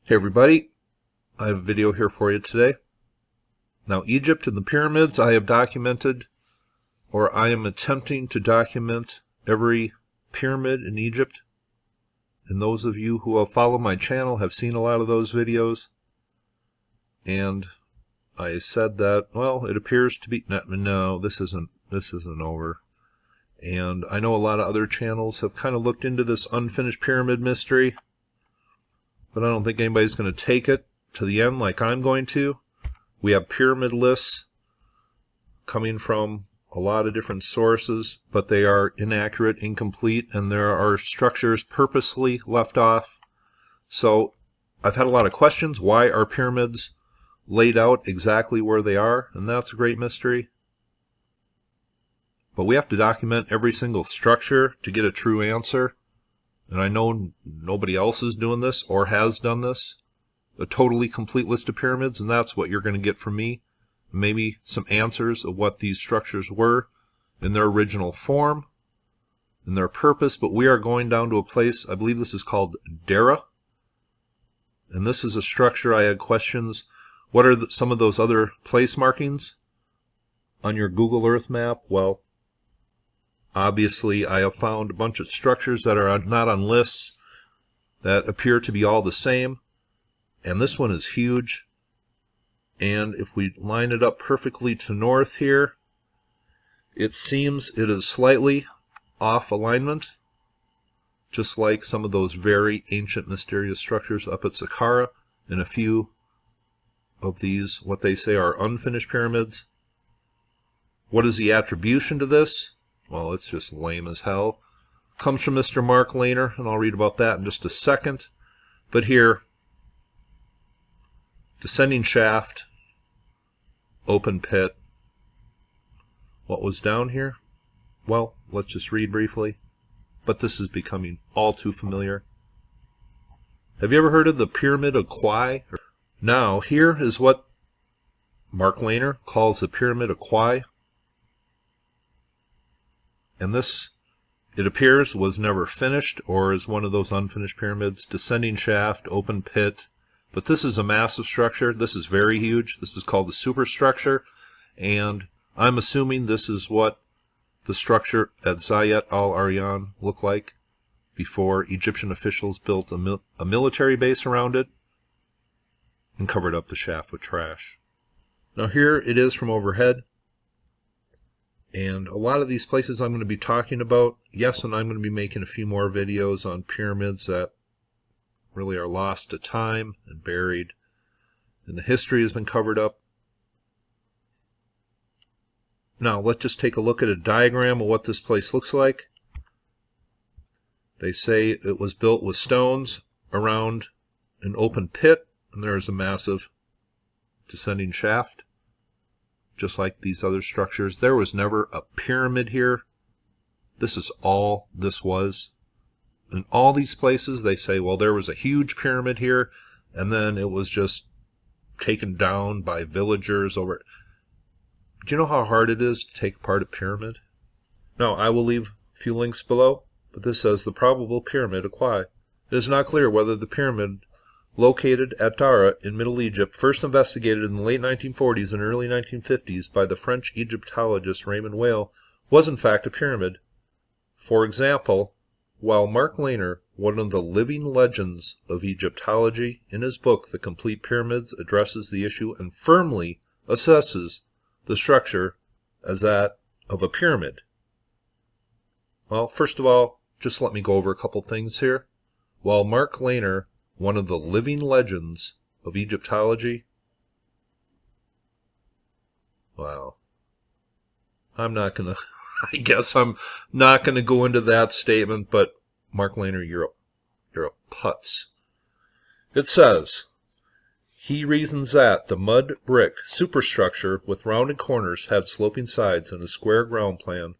Hey everybody, I have a video here for you today. Now Egypt and the pyramids, I have documented, or I am attempting to document every pyramid in Egypt. And those of you who have followed my channel have seen a lot of those videos. And I said that, well, it appears to be, no, this isn't over. And I know a lot of other channels have kind of looked into this unfinished pyramid mystery. But I don't think anybody's going to take it to the end like I'm going to. We have pyramid lists coming from a lot of different sources, but they are inaccurate, incomplete, and there are structures purposely left off. So I've had a lot of questions. Why are pyramids laid out exactly where they are? And that's a great mystery. But we have to document every single structure to get a true answer. And I know nobody else is doing this or has done this. A totally complete list of pyramids, and that's what you're going to get from me. Maybe some answers of what these structures were in their original form, in their purpose. But we are going down to a place, I believe this is called Dara. And this is a structure I had questions. What are some of those other place markings on your Google Earth map? Well, obviously, I have found a bunch of structures that are not on lists that appear to be all the same. And this one is huge. And if we line it up perfectly to north here, it seems it is slightly off alignment, just like some of those very ancient mysterious structures up at Saqqara and a few of these, what they say are unfinished pyramids. What is the attribution to this? Well, it's just lame as hell. Comes from Mr. Mark Lehner, and I'll read about that in just a second. But here, descending shaft, open pit. What was down here? Well, let's just read briefly. But this is becoming all too familiar. Have you ever heard of the Pyramid of Khui? Now, here is what Mark Lehner calls the Pyramid of Khui. And this, it appears, was never finished or is one of those unfinished pyramids. Descending shaft, open pit. But this is a massive structure. This is very huge. This is called the superstructure. And I'm assuming this is what the structure at Zayat al-Aryan looked like before Egyptian officials built a military base around it and covered up the shaft with trash. Now here it is from overhead. And a lot of these places I'm going to be talking about, yes, and I'm going to be making a few more videos on pyramids that really are lost to time and buried, and the history has been covered up. Now, let's just take a look at a diagram of what this place looks like. They say it was built with stones around an open pit, and there's a massive descending shaft. Just like these other structures, there was never a pyramid here. This is all this was. In all these places, they say, well, there was a huge pyramid here, and then it was just taken down by villagers over. Do you know how hard it is to take apart a pyramid? Now, I will leave a few links below, but this says the probable pyramid of Khui. It is not clear whether the pyramid located at Dara in Middle Egypt, first investigated in the late 1940s and early 1950s by the French Egyptologist Raymond Weil, was in fact a pyramid. For example, while Mark Lehner, one of the living legends of Egyptology, in his book The Complete Pyramids addresses the issue and firmly assesses the structure as that of a pyramid. Well, first of all, just let me go over a couple things here. While Mark Lehner, one of the living legends of Egyptology. Wow. I guess I'm not going to go into that statement, but Mark Lehner, you're a putz. It says, he reasons that the mud brick superstructure with rounded corners had sloping sides and a square ground plan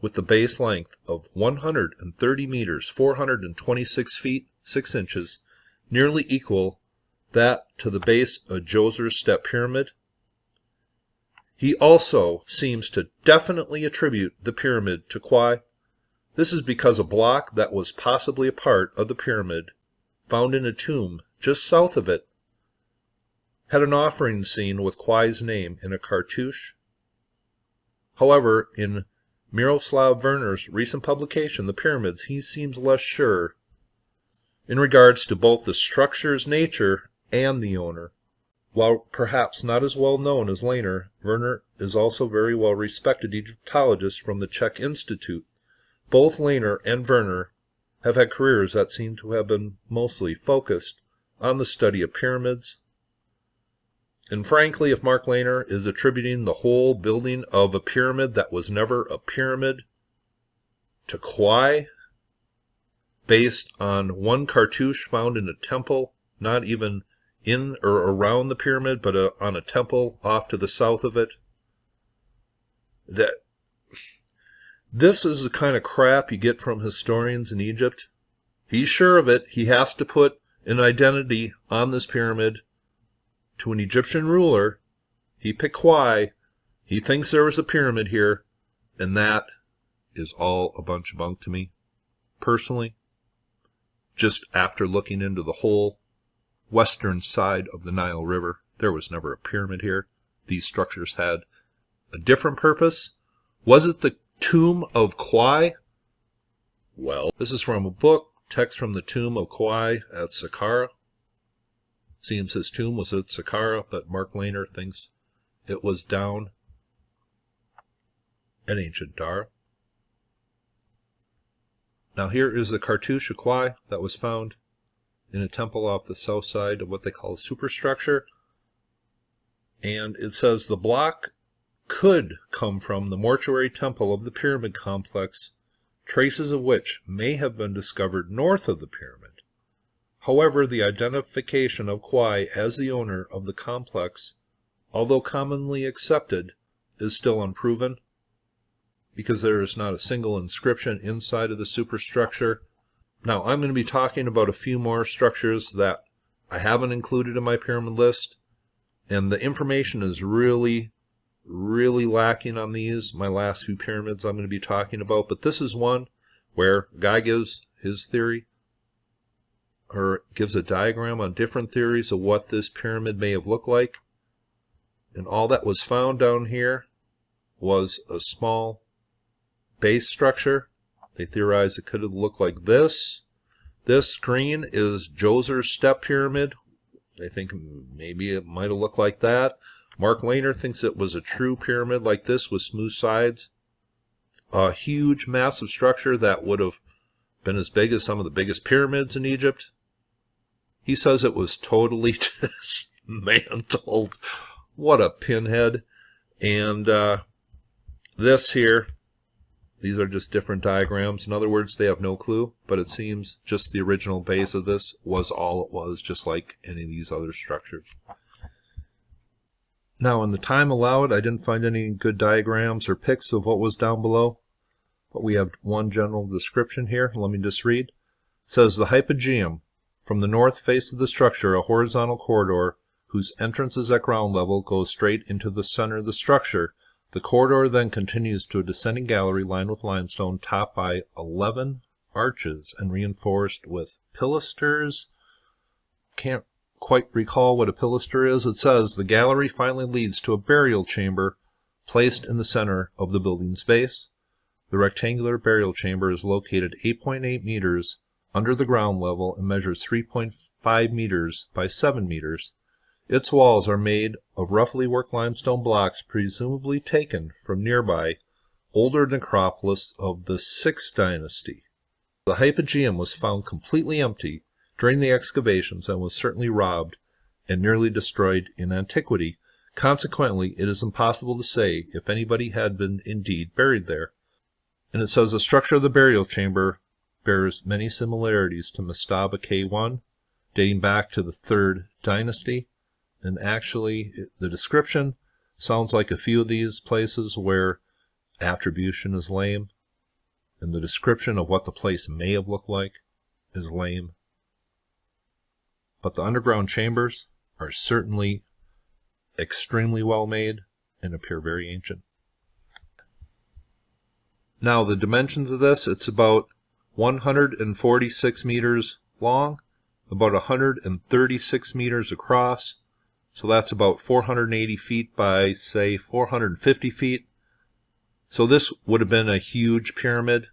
with the base length of 130 meters, 426 feet, 6 inches, nearly equal that to the base of Djoser's step pyramid. He also seems to definitely attribute the pyramid to Khui. This is because a block that was possibly a part of the pyramid found in a tomb just south of it, had an offering scene with Khwi's name in a cartouche. However, in Miroslav Werner's recent publication, The Pyramids, he seems less sure in regards to both the structure's nature and the owner. While perhaps not as well known as Lehner, Werner is also very well respected Egyptologist from the Czech Institute. Both Lehner and Werner have had careers that seem to have been mostly focused on the study of pyramids. And frankly, if Mark Lehner is attributing the whole building of a pyramid that was never a pyramid to Khui, based on one cartouche found in a temple, not even in or around the pyramid, but on a temple off to the south of it, this is the kind of crap you get from historians in Egypt. He's sure of it. He has to put an identity on this pyramid to an Egyptian ruler. He picked Khui. He thinks there was a pyramid here, and that is all a bunch of bunk to me, personally. Just after looking into the whole western side of the Nile River, there was never a pyramid here. These structures had a different purpose. Was it the tomb of Khui? Well, this is from a book, text from the tomb of Khui at Saqqara. Seems his tomb was at Saqqara, but Mark Lehner thinks it was down at ancient Dara. Now here is the cartouche of Khui that was found in a temple off the south side of what they call a superstructure. And it says the block could come from the mortuary temple of the pyramid complex, traces of which may have been discovered north of the pyramid. However, the identification of Khui as the owner of the complex, although commonly accepted, is still unproven, because there is not a single inscription inside of the superstructure. Now, I'm going to be talking about a few more structures that I haven't included in my pyramid list, and the information is really lacking on these, my last few pyramids I'm going to be talking about. But this is one where a guy gives his theory, or gives a diagram on different theories of what this pyramid may have looked like. And all that was found down here was a small base structure. They theorize it could have looked like this. This green is Djoser's step pyramid. They think maybe it might have looked like that. Mark Lehner thinks it was a true pyramid like this with smooth sides. A huge, massive structure that would have been as big as some of the biggest pyramids in Egypt. He says it was totally dismantled. What a pinhead. And this here, these are just different diagrams. In other words, they have no clue, but it seems just the original base of this was all it was, just like any of these other structures. Now, in the time allowed, I didn't find any good diagrams or pics of what was down below, but we have one general description here. Let me just read. It says, the hypogeum, from the north face of the structure, a horizontal corridor whose entrance is at ground level, goes straight into the center of the structure. The corridor then continues to a descending gallery lined with limestone, topped by 11 arches and reinforced with pilasters. Can't quite recall what a pilaster is. It says, the gallery finally leads to a burial chamber placed in the center of the building's base. The rectangular burial chamber is located 8.8 meters under the ground level and measures 3.5 meters by 7 meters. Its walls are made of roughly worked limestone blocks, presumably taken from nearby older necropolis of the 6th dynasty. The hypogeum was found completely empty during the excavations and was certainly robbed and nearly destroyed in antiquity. Consequently, it is impossible to say if anybody had been indeed buried there. And it says the structure of the burial chamber bears many similarities to Mastaba K1, dating back to the 3rd dynasty. And actually, the description sounds like a few of these places where attribution is lame, and the description of what the place may have looked like is lame. But the underground chambers are certainly extremely well made and appear very ancient. Now, the dimensions of this, it's about 146 meters long about 136 meters across. So that's about 480 feet by, say, 450 feet. So this would have been a huge pyramid.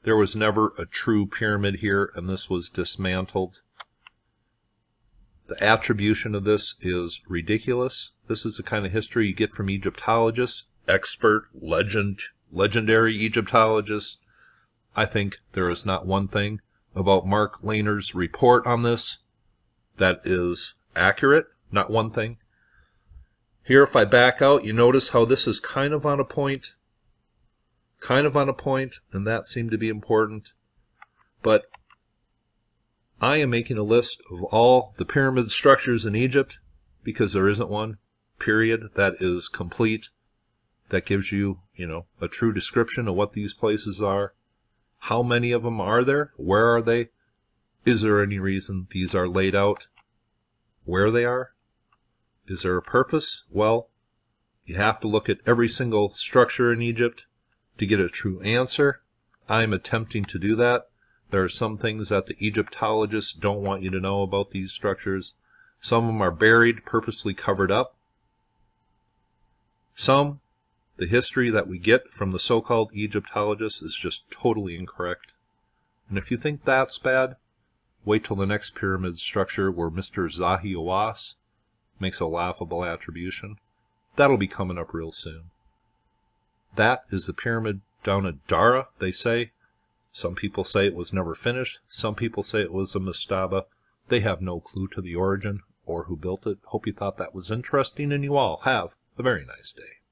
There was never a true pyramid here, and this was dismantled. The attribution of this is ridiculous. This is the kind of history you get from Egyptologists, expert, legendary Egyptologists. I think there is not one thing about Mark Lehner's report on this that is accurate. Not one thing. Here, if I back out, you notice how this is kind of on a point. Kind of on a point, and that seemed to be important. But I am making a list of all the pyramid structures in Egypt because there isn't one, period, that is complete, that gives you, a true description of what these places are. How many of them are there? Where are they? Is there any reason these are laid out where they are? Is there a purpose? Well, you have to look at every single structure in Egypt to get a true answer. I'm attempting to do that. There are some things that the Egyptologists don't want you to know about these structures. Some of them are buried, purposely covered up. Some, the history that we get from the so-called Egyptologists is just totally incorrect. And if you think that's bad, wait till the next pyramid structure where Mr. Zahi Hawass makes a laughable attribution. That'll be coming up real soon. That is the pyramid down at Dara, they say. Some people say it was never finished. Some people say it was a mastaba. They have no clue to the origin or who built it. Hope you thought that was interesting, and you all have a very nice day.